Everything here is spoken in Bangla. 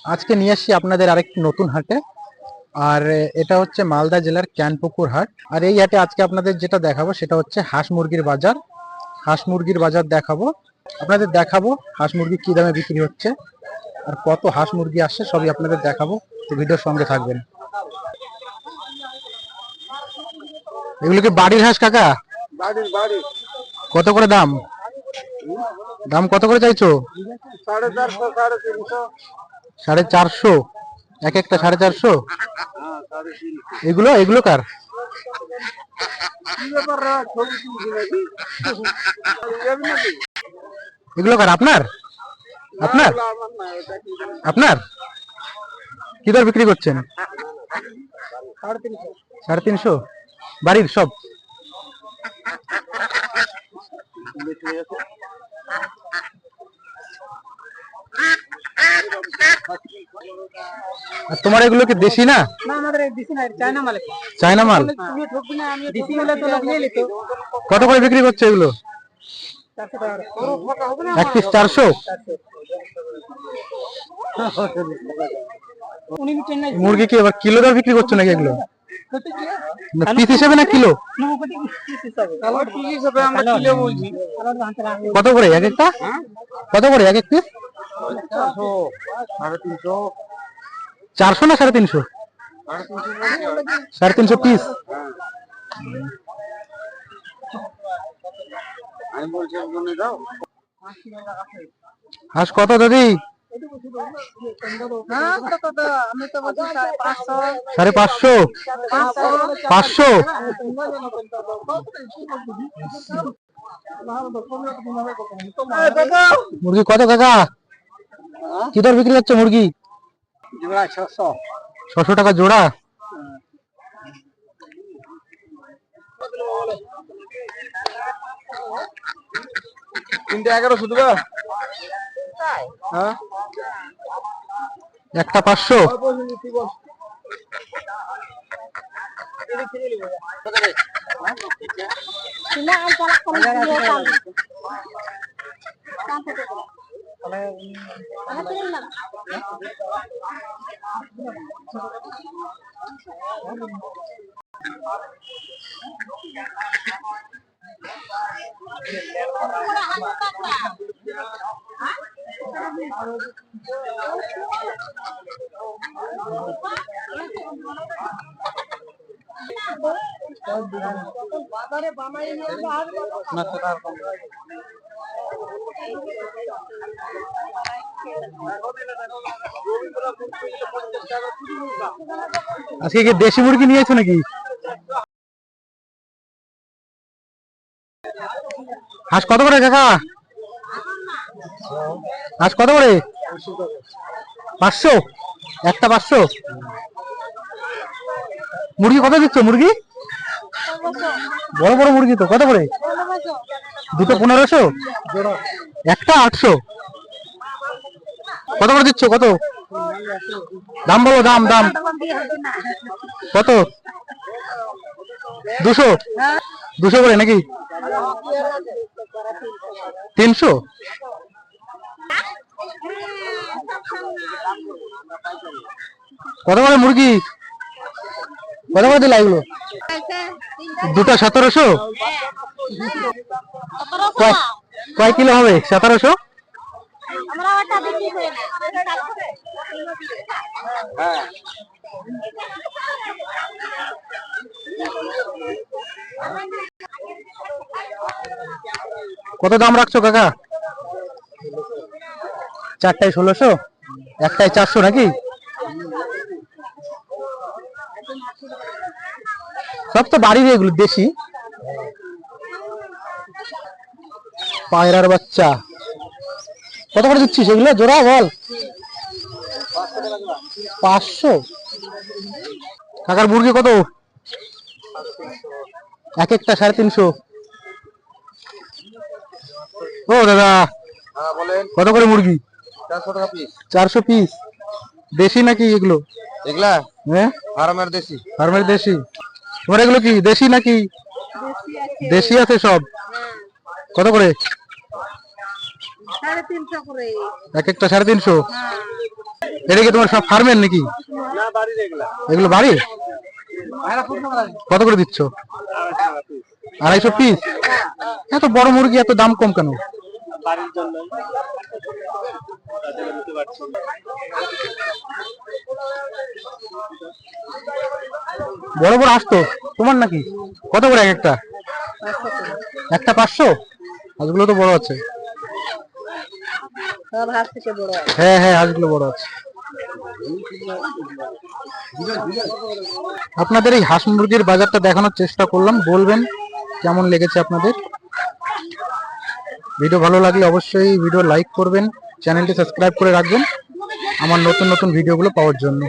আজকে নিয়ে আসছি আপনাদের আরেকটি নতুন হাটে। আর এটা হচ্ছে মালদা জেলার ক্যানপুকুর হাট। আর এই হাটে আজকে আপনাদের যেটা দেখাবো সেটা হচ্ছে হাঁস মুরগির বাজার। হাঁস মুরগির বাজার দেখাবো আপনাদের, দেখাবো হাঁস মুরগি কি দামে বিক্রি হচ্ছে আর কত হাঁস মুরগি আসছে সবই আপনাদের দেখাবো। তো ভিডিওর সঙ্গে থাকবেন। এগুলো কি বাড়ির হাঁস কাকা? কত করে দাম? দাম কত করে চাইছো? 450 এক একটা 450। এগুলো এগুলো কার? এগুলো কার? আপনার? আপনার আপনার কি দর বিক্রি করছেন? 350। বাড়ির সব? আর তোমার এগুলো কি দেশি না? চায়না মাল। কত করে বিক্রি করছে এগুলো? এক পিস 400। মুরগি কি এবার কিলো দর বিক্রি করছো নাকি এগুলো? পিস হিসেবে না কিলো? কত করে এক একটা? কত করে এক এক পিস? 400 না 350? 350 পিস। হাঁস কত দাদি? 550। 500। মুরগি কত কাকা? কি দর বিক্রি হচ্ছে মুরগি? 600 টাকা জোড়া। তিনটে 1100 দেবা? হ্যাঁ, একটা 500। আজকে কি দেশি মুরগি নিয়েছো নাকি? হাঁস কত করে কাকা? হাঁস কত করে? 500। একটা 500। মুরগি কত দিচ্ছ? মুরগি বড় বড় মুরগি তো কত করে? দুটো 1500। একটা 800। কত করে দিচ্ছ? কত দাম বলো? দাম দাম কত? 200। 200 করে নাকি? 300। কত করে মুরগি? কত করে দিলা এগুলো? দুটো 1700। কয় কিলো হবে? 1700। কত দাম রাখছো কাকা? চারটায় 1600, একটায় 400 নাকি? সব তো বাড়ির এগুলো দেশি। পায়রার বাচ্চা কত করে দিচ্ছিস এগুলো জোড়া বল? 500। কাকার মুরগি কত? এক একটা 350। ও দাদা কত করে মুরগি? 400 টাকা পিস। 400 পিস। দেশি নাকি এগুলো? এগুলা হ্যাঁ ফার্মের দেশি। ফার্মের দেশি। তোমার এগুলো কি দেশি নাকি? দেশি আছে সব। কত করে? 350 করে। এক একটা 350। এটা কি তোমার সব ফার্মের নাকি? এগুলো বাড়ির? কত করে দিচ্ছ? 250 পিস। এত বড় মুরগি এত দাম কম কেন? বড় বড় আসতো তোমার নাকি? কত করে একটা? একটা 500? হাঁসগুলো তো বড় আছে। হ্যাঁ হ্যাঁ, হাঁসগুলো বড় আছে। আপনাদের এই হাঁস মুরগির বাজারটা দেখানোর চেষ্টা করলাম, বলবেন কেমন লেগেছে আপনাদের। ভিডিও ভালো লাগলে অবশ্যই ভিডিও লাইক করবেন, চ্যানেলটি সাবস্ক্রাইব করে রাখবেন আমার নতুন নতুন ভিডিওগুলো পাওয়ার জন্য।